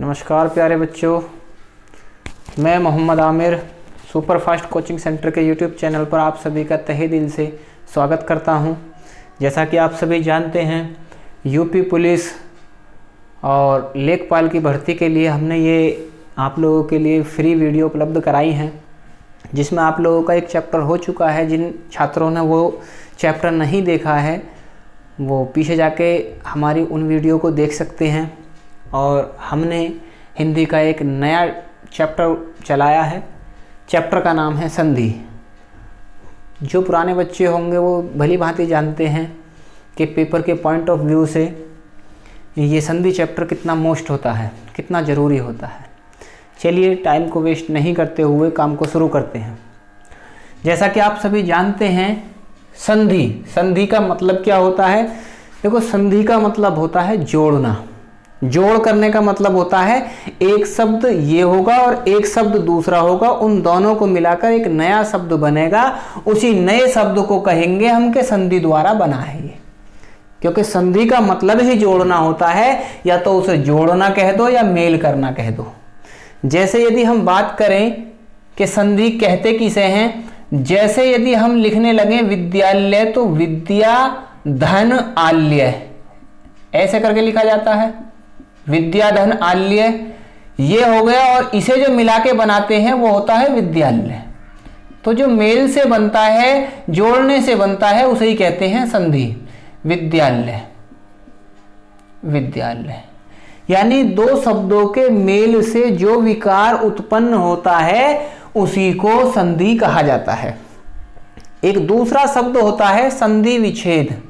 नमस्कार प्यारे बच्चों, मैं Mohammad Aamir super fast coaching centre के यूट्यूब चैनल पर आप सभी का तहे दिल से स्वागत करता हूं। जैसा कि आप सभी जानते हैं, यूपी पुलिस और लेखपाल की भर्ती के लिए हमने ये आप लोगों के लिए फ्री वीडियो उपलब्ध कराई हैं, जिसमें आप लोगों का एक चैप्टर हो चुका है। जिन छात्रों ने वो चैप्टर नहीं देखा है वो पीछे जाके हमारी उन वीडियो को देख सकते हैं। और हमने हिंदी का एक नया चैप्टर चलाया है। चैप्टर का नाम है संधि। जो पुराने बच्चे होंगे वो भली भांति जानते हैं कि पेपर के पॉइंट ऑफ व्यू से ये संधि चैप्टर कितना मोस्ट होता है, कितना ज़रूरी होता है। चलिए टाइम को वेस्ट नहीं करते हुए काम को शुरू करते हैं। जैसा कि आप सभी जानते हैं, संधि का मतलब क्या होता है। देखो, संधि का मतलब होता है जोड़ना। जोड़ करने का मतलब होता है एक शब्द ये होगा और एक शब्द दूसरा होगा, उन दोनों को मिलाकर एक नया शब्द बनेगा। उसी नए शब्द को कहेंगे हम कि संधि द्वारा बना है ये, क्योंकि संधि का मतलब ही जोड़ना होता है। या तो उसे जोड़ना कह दो या मेल करना कह दो। जैसे यदि हम बात करें कि संधि कहते किसे हैं, जैसे यदि हम लिखने लगे विद्यालय तो विद्या धन आल्य, ऐसे करके लिखा जाता है, विद्या धन आल्य ये हो गया। और इसे जो मिला के बनाते हैं वो होता है विद्यालय। तो जो मेल से बनता है, जोड़ने से बनता है, उसे ही कहते हैं संधि। विद्यालय यानी दो शब्दों के मेल से जो विकार उत्पन्न होता है उसी को संधि कहा जाता है। एक दूसरा शब्द होता है संधि विच्छेद।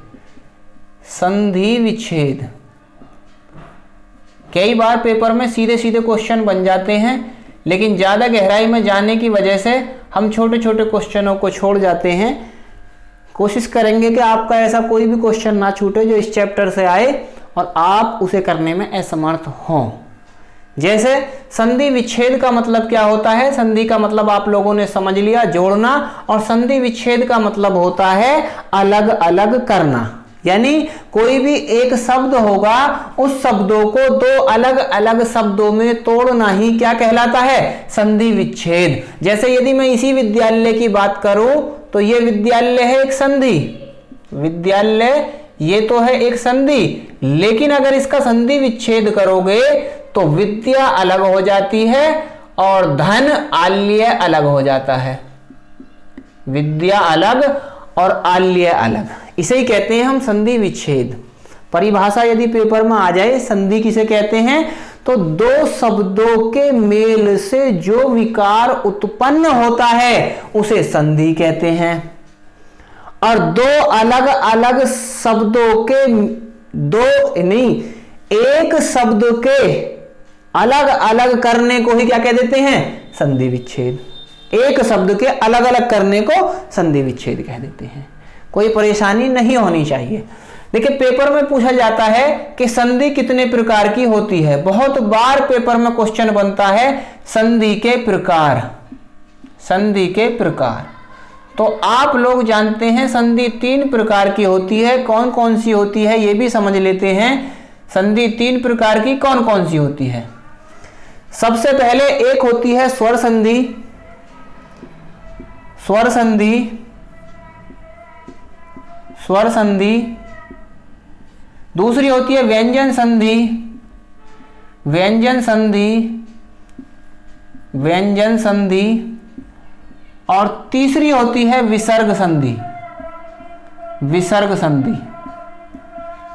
संधि विच्छेद कई बार पेपर में सीधे सीधे क्वेश्चन बन जाते हैं, लेकिन ज़्यादा गहराई में जाने की वजह से हम छोटे छोटे क्वेश्चनों को छोड़ जाते हैं। कोशिश करेंगे कि आपका ऐसा कोई भी क्वेश्चन ना छूटे जो इस चैप्टर से आए और आप उसे करने में असमर्थ हों। जैसे संधि विच्छेद का मतलब क्या होता है। संधि का मतलब आप लोगों ने समझ लिया, जोड़ना। और संधि विच्छेद का मतलब होता है अलग अलग करना। यानी कोई भी एक शब्द होगा, उस शब्दों को दो अलग अलग शब्दों में तोड़ना ही क्या कहलाता है, संधि विच्छेद। जैसे यदि मैं इसी विद्यालय की बात करूं तो ये विद्यालय है एक संधि, विद्यालय ये तो है एक संधि। लेकिन अगर इसका संधि विच्छेद करोगे तो विद्या अलग हो जाती है और धन आल्य अलग हो जाता है। विद्या अलग और आल्य अलग, इसे ही कहते हैं हम संधि विच्छेद। परिभाषा यदि पेपर में आ जाए, संधि किसे कहते हैं, तो दो शब्दों के मेल से जो विकार उत्पन्न होता है उसे संधि कहते हैं। और दो अलग अलग शब्दों के एक शब्द के अलग अलग करने को ही क्या कह देते हैं, संधि विच्छेद। एक शब्द के अलग अलग करने को संधि विच्छेद कह देते हैं। कोई परेशानी नहीं होनी चाहिए। देखिए, पेपर में पूछा जाता है कि संधि कितने प्रकार की होती है। बहुत बार पेपर में क्वेश्चन बनता है संधि के प्रकार। संधि के प्रकार तो आप लोग जानते हैं संधि तीन प्रकार की होती है। कौन कौन सी होती है ये भी समझ लेते हैं। संधि तीन प्रकार की कौन कौन सी होती है। सबसे पहले एक होती है स्वर संधि। स्वर संधि। दूसरी होती है व्यंजन संधि। और तीसरी होती है विसर्ग संधि।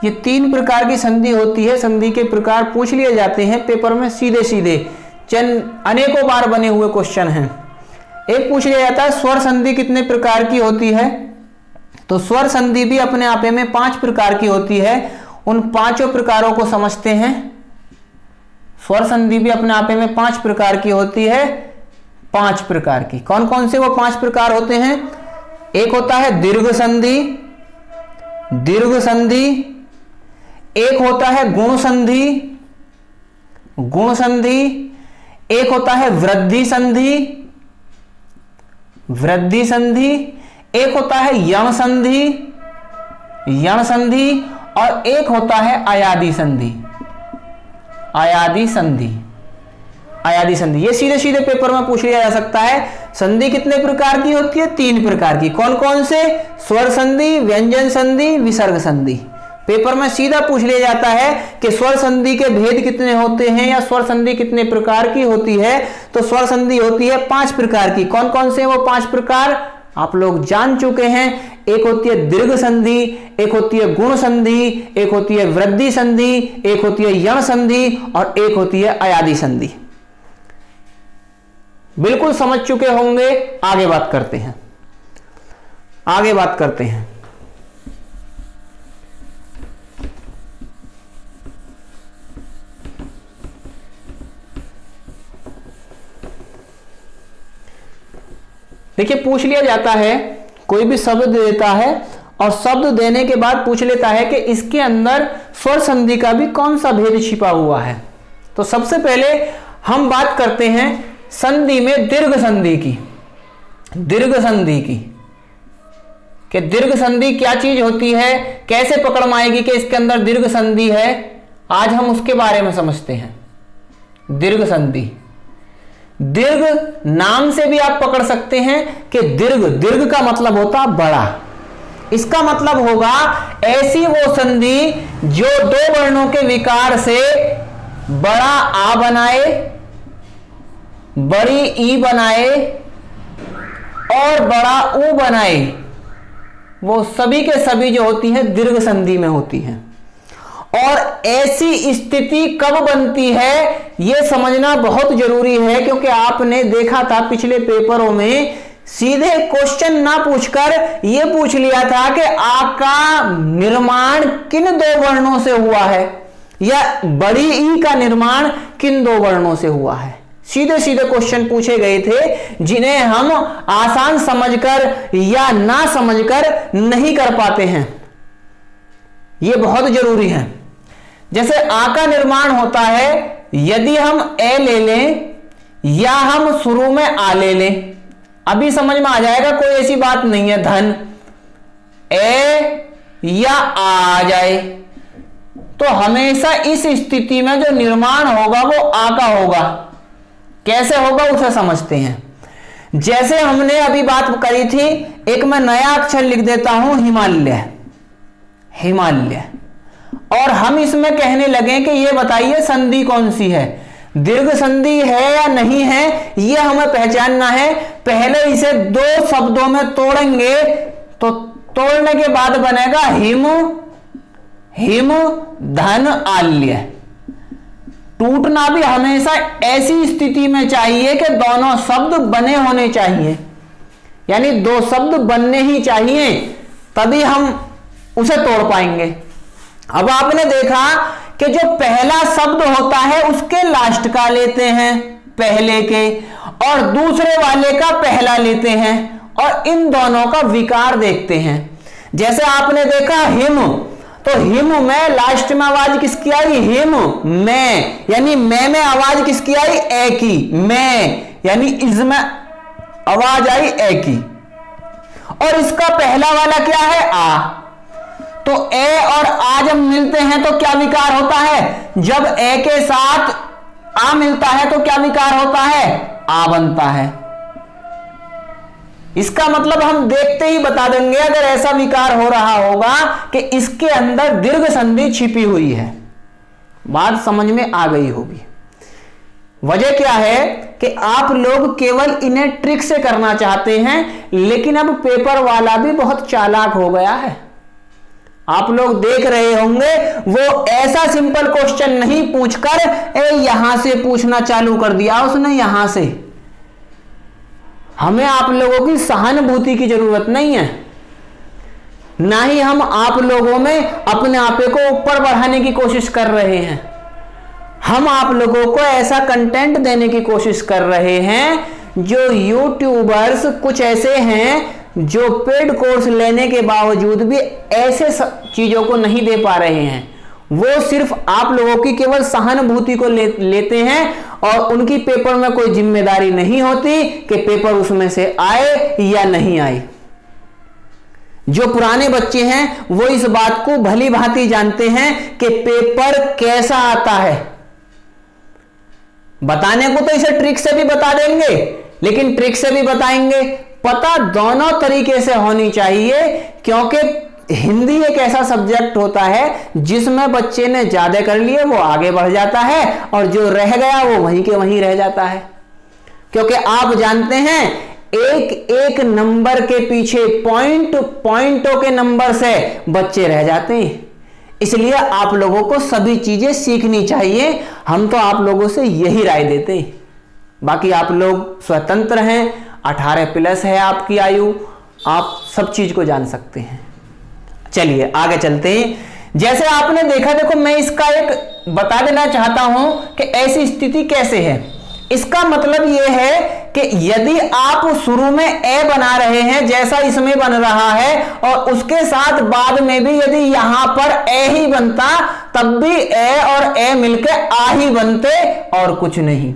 ये तीन प्रकार की संधि होती है। संधि के प्रकार पूछ लिए जाते हैं पेपर में सीधे सीधे। अनेकों बार बने हुए क्वेश्चन हैं। एक पूछ लिया जाता है स्वर संधि कितने प्रकार की होती है। तो स्वर संधि भी अपने आपे में 5 प्रकार की होती है। उन पांचों प्रकारों को समझते हैं। स्वर संधि भी अपने आपे में 5 प्रकार की होती है। 5 प्रकार की कौन कौन से वो 5 प्रकार होते हैं। एक होता है दीर्घ संधि। एक होता है गुण संधि। एक होता है वृद्धि संधि। एक होता है यण संधि। और एक होता है अयादि संधि। अयादी संधि। ये सीधे सीधे पेपर में पूछ लिया जा सकता है। संधि कितने प्रकार की होती है? 3 प्रकार की। कौन कौन से? स्वर संधि, व्यंजन संधि, विसर्ग संधि। पेपर में सीधा पूछ लिया जाता है कि स्वर संधि के भेद कितने होते हैं या स्वर संधि कितने प्रकार की होती है। तो स्वर संधि होती है 5 प्रकार की। कौन कौन से वो 5 प्रकार आप लोग जान चुके हैं। एक होती है दीर्घ संधि, एक होती है गुण संधि, एक होती है वृद्धि संधि, एक होती है यण संधि और एक होती है अयादी संधि। बिल्कुल समझ चुके होंगे। आगे बात करते हैं, आगे बात करते हैं। देखिए, पूछ लिया जाता है, कोई भी शब्द देता है और शब्द देने के बाद पूछ लेता है कि इसके अंदर स्वर संधि का भी कौन सा भेद छिपा हुआ है। तो सबसे पहले हम बात करते हैं संधि में दीर्घ संधि की। दीर्घ संधि की कि दीर्घ संधि क्या चीज होती है, कैसे पकड़ में आएगी कि इसके अंदर दीर्घ संधि है, आज हम उसके बारे में समझते हैं। दीर्घ संधि, दीर्घ नाम से भी आप पकड़ सकते हैं कि दीर्घ, दीर्घ का मतलब होता बड़ा। इसका मतलब होगा ऐसी वो संधि जो 2 वर्णों के विकार से बड़ा आ बनाए, बड़ी ई बनाए और बड़ा ऊ बनाए, वो सभी के सभी जो होती है दीर्घ संधि में होती है। और ऐसी स्थिति कब बनती है यह समझना बहुत जरूरी है, क्योंकि आपने देखा था पिछले पेपरों में सीधे क्वेश्चन ना पूछकर यह पूछ लिया था कि आ का निर्माण किन 2 वर्णों से हुआ है या बड़ी ई का निर्माण किन 2 वर्णों से हुआ है। सीधे सीधे क्वेश्चन पूछे गए थे जिन्हें हम आसान समझकर या ना समझकर नहीं कर पाते हैं। यह बहुत जरूरी है। जैसे आ का निर्माण होता है, यदि हम ए ले लें या हम शुरू में आ ले लें, अभी समझ में आ जाएगा, कोई ऐसी बात नहीं है। धन ए या आ जाए तो हमेशा इस स्थिति में जो निर्माण होगा वो आ का होगा। कैसे होगा उसे समझते हैं। जैसे हमने अभी बात करी थी, एक मैं नया अक्षर लिख देता हूं हिमालय, हिमालय, और हम इसमें कहने लगे कि ये बताइए संधि कौन सी है, दीर्घ संधि है या नहीं है, ये हमें पहचानना है। पहले इसे 2 शब्दों में तोड़ेंगे तो तोड़ने के बाद बनेगा हिम, हिम धन आल्य। टूटना भी हमेशा ऐसी स्थिति में चाहिए कि दोनों शब्द बने होने चाहिए, यानी 2 शब्द बनने ही चाहिए, तभी हम उसे तोड़ पाएंगे। अब आपने देखा कि जो पहला शब्द होता है उसके लास्ट का लेते हैं पहले के, और दूसरे वाले का पहला लेते हैं और इन दोनों का विकार देखते हैं। जैसे आपने देखा हिम, तो हिम में लास्ट में आवाज किसकी आई? हिम मैं, यानी मैं में आवाज किसकी आई? ए की। मैं यानी इसमें आवाज आई ए की, और इसका पहला वाला क्या है? आ। तो ए और आ जब मिलते हैं तो क्या विकार होता है? जब ए के साथ आ मिलता है तो क्या विकार होता है? आ बनता है। इसका मतलब हम देखते ही बता देंगे अगर ऐसा विकार हो रहा होगा कि इसके अंदर दीर्घ संधि छिपी हुई है। बात समझ में आ गई होगी। वजह क्या है कि आप लोग केवल इन्हें ट्रिक से करना चाहते हैं, लेकिन अब पेपर वाला भी बहुत चालाक हो गया है। आप लोग देख रहे होंगे वो ऐसा सिंपल क्वेश्चन नहीं पूछकर यहां से पूछना चालू कर दिया उसने, यहां से। हमें आप लोगों की सहानुभूति की जरूरत नहीं है, ना ही हम आप लोगों में अपने आपे को ऊपर बढ़ाने की कोशिश कर रहे हैं। हम आप लोगों को ऐसा कंटेंट देने की कोशिश कर रहे हैं जो यूट्यूबर्स कुछ ऐसे हैं जो पेड कोर्स लेने के बावजूद भी ऐसे चीजों को नहीं दे पा रहे हैं। वो सिर्फ आप लोगों की केवल सहानुभूति को लेते हैं और उनकी पेपर में कोई जिम्मेदारी नहीं होती कि पेपर उसमें से आए या नहीं आए। जो पुराने बच्चे हैं वो इस बात को भली भांति जानते हैं कि पेपर कैसा आता है। बताने को तो इसे ट्रिक से भी बता देंगे, लेकिन ट्रिक से भी बताएंगे, पता दोनों तरीके से होनी चाहिए, क्योंकि हिंदी एक ऐसा सब्जेक्ट होता है जिसमें बच्चे ने ज्यादा कर लिए वो आगे बढ़ जाता है और जो रह गया वो वहीं के वहीं रह जाता है। क्योंकि आप जानते हैं एक एक नंबर के पीछे पॉइंटों के नंबर से बच्चे रह जाते हैं। इसलिए आप लोगों को सभी चीजें सीखनी चाहिए। हम तो आप लोगों से यही राय देते हैं। बाकी आप लोग स्वतंत्र हैं, 18+ है आपकी आयु, आप सब चीज को जान सकते हैं। चलिए आगे चलते हैं। जैसे आपने देखा, देखो मैं इसका एक बता देना चाहता हूं कि ऐसी स्थिति कैसे है। इसका मतलब यह है कि यदि आप शुरू में ए बना रहे हैं जैसा इसमें बन रहा है, और उसके साथ बाद में भी यदि यहां पर ए ही बनता, तब भी ए और ए मिलकर आ ही बनते और कुछ नहीं।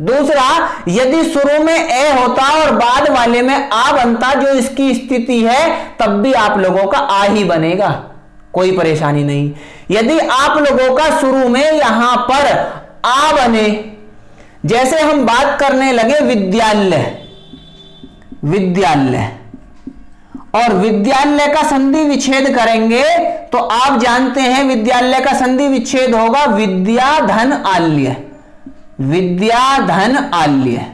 दूसरा, यदि शुरू में ए होता और बाद वाले में आ बनता, जो इसकी स्थिति है, तब भी आप लोगों का आ ही बनेगा, कोई परेशानी नहीं। यदि आप लोगों का शुरू में यहां पर आ बने, जैसे हम बात करने लगे विद्यालय, विद्यालय और विद्यालय का संधि विच्छेद करेंगे तो आप जानते हैं विद्यालय का संधि विच्छेद होगा विद्या धन आल्य, विद्या धन आल्य,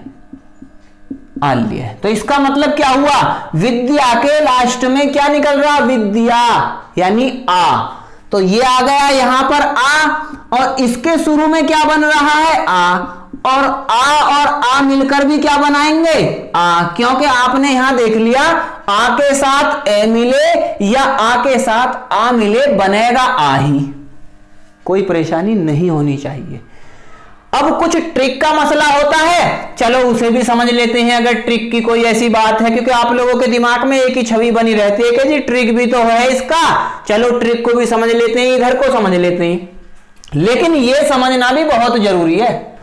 आल्य। तो इसका मतलब क्या हुआ, विद्या के लास्ट में क्या निकल रहा, विद्या यानी आ। तो ये आ गया यहां पर आ, और इसके शुरू में क्या बन रहा है, आ, और आ मिलकर भी क्या बनाएंगे, आ, क्योंकि आपने यहां देख लिया आ के साथ ए मिले या आ के साथ आ मिले बनेगा आ ही, कोई परेशानी नहीं होनी चाहिए। अब कुछ ट्रिक का मसला होता है, चलो उसे भी समझ लेते हैं अगर ट्रिक की कोई ऐसी बात है, क्योंकि आप लोगों के दिमाग में एक ही छवि बनी रहती है कि जी ट्रिक भी तो है इसका, चलो ट्रिक को भी समझ लेते हैं, इधर को समझ लेते हैं। लेकिन यह समझना भी बहुत जरूरी है।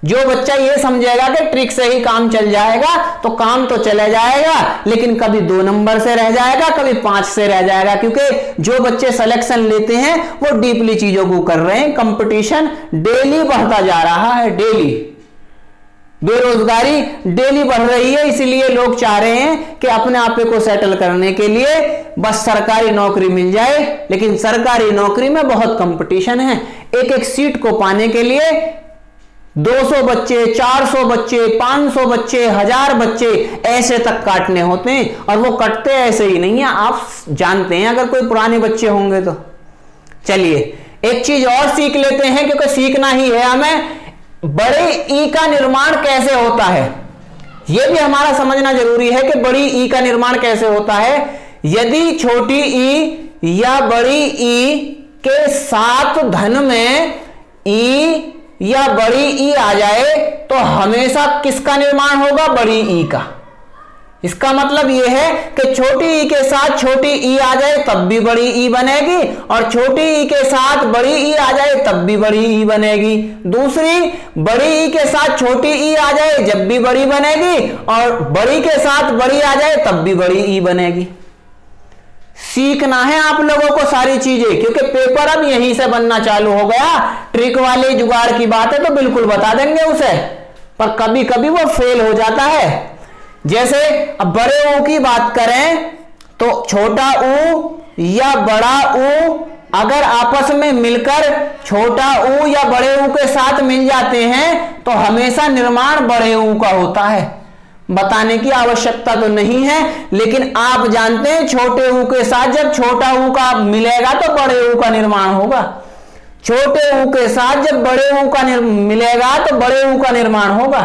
जो बच्चा ये समझेगा कि ट्रिक से ही काम चल जाएगा तो काम तो चला जाएगा, लेकिन कभी 2 नंबर से रह जाएगा, कभी 5 से रह जाएगा, क्योंकि जो बच्चे सिलेक्शन लेते हैं वो डीपली चीजों को कर रहे हैं। कंपटीशन डेली बढ़ता जा रहा है, डेली बेरोजगारी डेली बढ़ रही है, इसलिए लोग चाह रहे हैं कि अपने आप को सेटल करने के लिए बस सरकारी नौकरी मिल जाए। लेकिन सरकारी नौकरी में बहुत कंपटीशन है, एक एक सीट को पाने के लिए 200 बच्चे, 400 बच्चे, 500 बच्चे, 1000 बच्चे ऐसे तक काटने होते हैं, और वो कटते ऐसे ही नहीं है, आप जानते हैं अगर कोई पुराने बच्चे होंगे तो। चलिए एक चीज और सीख लेते हैं, क्योंकि सीखना ही है हमें, बड़े ई का निर्माण कैसे होता है यह भी हमारा समझना जरूरी है कि बड़ी ई का निर्माण कैसे होता है। यदि छोटी ई या बड़ी ई के साथ धन में ई या बड़ी ई आ जाए तो हमेशा किसका निर्माण होगा, बड़ी ई का। इसका मतलब यह है कि छोटी ई के साथ छोटी ई आ जाए तब भी बड़ी ई बनेगी, और छोटी ई के साथ बड़ी ई आ जाए तब भी बड़ी ई बनेगी। दूसरी, बड़ी ई के साथ छोटी ई आ जाए जब भी बड़ी बनेगी, और बड़ी के साथ बड़ी आ जाए तब भी बड़ी ई बनेगी। सीखना है आप लोगों को सारी चीजें, क्योंकि पेपर अब यहीं से बनना चालू हो गया। ट्रिक वाले जुगाड़ की बात है तो बिल्कुल बता देंगे उसे, पर कभी कभी वो फेल हो जाता है। जैसे अब बड़े ऊ की बात करें तो छोटा ऊ या बड़ा ऊ अगर आपस में मिलकर छोटा ऊ या बड़े ऊ के साथ मिल जाते हैं तो हमेशा निर्माण बड़े ऊ का होता है। बताने की आवश्यकता तो नहीं है, लेकिन आप जानते हैं छोटे ऊ के साथ जब छोटा ऊ का मिलेगा तो बड़े ऊ का निर्माण होगा। छोटे ऊ के साथ जब बड़े ऊ का मिलेगा तो बड़े ऊ का निर्माण होगा।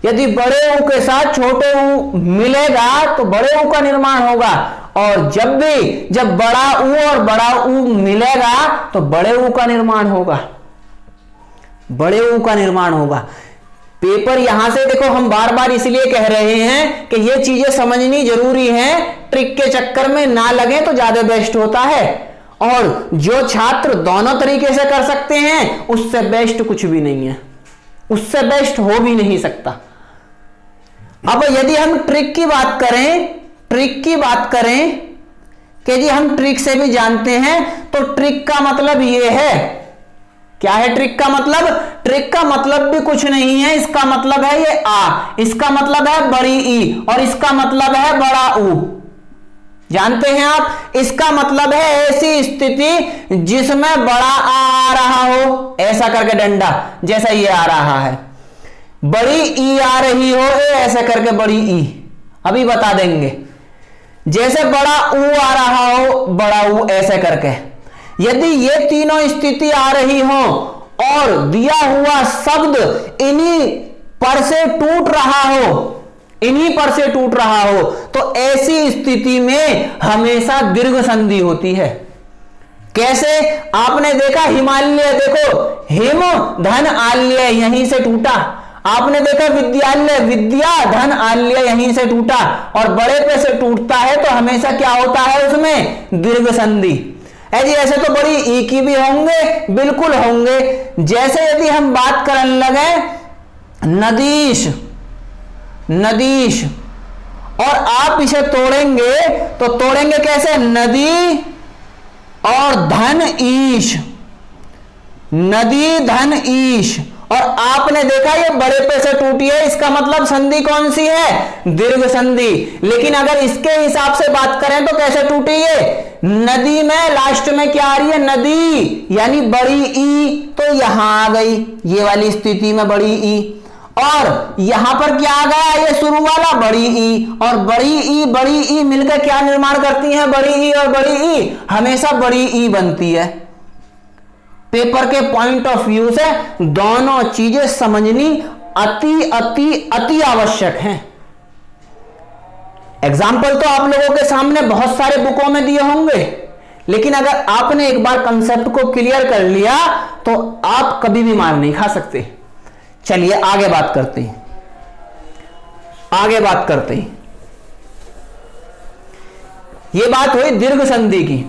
यदि बड़े ऊ के साथ छोटे ऊ मिलेगा तो बड़े ऊ का निर्माण होगा, और जब बड़ा ऊ और बड़ा ऊ मिलेगा तो बड़े ऊ का निर्माण होगा, बड़े ऊ का निर्माण होगा। पेपर यहां से देखो, हम बार बार इसलिए कह रहे हैं कि ये चीजें समझनी जरूरी है, ट्रिक के चक्कर में ना लगे तो ज्यादा बेस्ट होता है। और जो छात्र दोनों तरीके से कर सकते हैं उससे बेस्ट कुछ भी नहीं है, उससे बेस्ट हो भी नहीं सकता। अब यदि हम ट्रिक की बात करें कि जी हम ट्रिक से भी जानते हैं, तो ट्रिक का मतलब यह है क्या है ट्रिक का मतलब? ट्रिक का मतलब भी कुछ नहीं है, इसका मतलब है ये आ, इसका मतलब है बड़ी ई और इसका मतलब है बड़ा ऊ। जानते हैं आप, इसका मतलब है ऐसी स्थिति जिसमें बड़ा आ रहा हो, ऐसा करके डंडा जैसा ये आ रहा है, बड़ी ई आ रही हो ऐसे करके बड़ी ई, अभी बता देंगे। जैसे बड़ा ऊ आ रहा हो, बड़ा ऊ ऐसे करके। यदि ये तीनों स्थिति आ रही हो और दिया हुआ शब्द इन्हीं पर से टूट रहा हो, इन्हीं पर से टूट रहा हो, तो ऐसी स्थिति में हमेशा दीर्घ संधि होती है। कैसे? आपने देखा हिमालय, देखो हिम धन आल्य यहीं से टूटा। आपने देखा विद्यालय, विद्या धन आल्य यहीं से टूटा, और बड़े पे से टूटता है तो हमेशा क्या होता है उसमें? दीर्घ संधि। जी ऐसे तो बड़ी ई की भी होंगे, बिल्कुल होंगे। जैसे यदि हम बात करने लगे नदीश, नदीश, और आप इसे तोड़ेंगे तो तोड़ेंगे कैसे? नदी और धन ईश, नदी धन ईश, और आपने देखा ये बड़े पे से टूटी है, इसका मतलब संधि कौन सी है? दीर्घ संधि। लेकिन अगर इसके हिसाब से बात करें तो कैसे टूटी है? नदी में लास्ट में क्या आ रही है? नदी, यानी बड़ी ई, तो यहां आ गई ये वाली स्थिति में बड़ी ई, और यहां पर क्या आ गया? ये शुरू वाला बड़ी ई, और बड़ी ई मिलकर क्या निर्माण करती हैं? बड़ी ई और बड़ी ई हमेशा बड़ी ई बनती है। पेपर के पॉइंट ऑफ व्यू से दोनों चीजें समझनी अति अति अति आवश्यक हैं। एग्जाम्पल तो आप लोगों के सामने बहुत सारे बुकों में दिए होंगे, लेकिन अगर आपने एक बार कंसेप्ट को क्लियर कर लिया तो आप कभी भी मार नहीं खा सकते। चलिए आगे बात करते हैं, आगे बात करते हैं। यह बात हुई दीर्घ संधि की,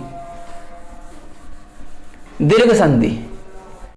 दीर्घ संधि।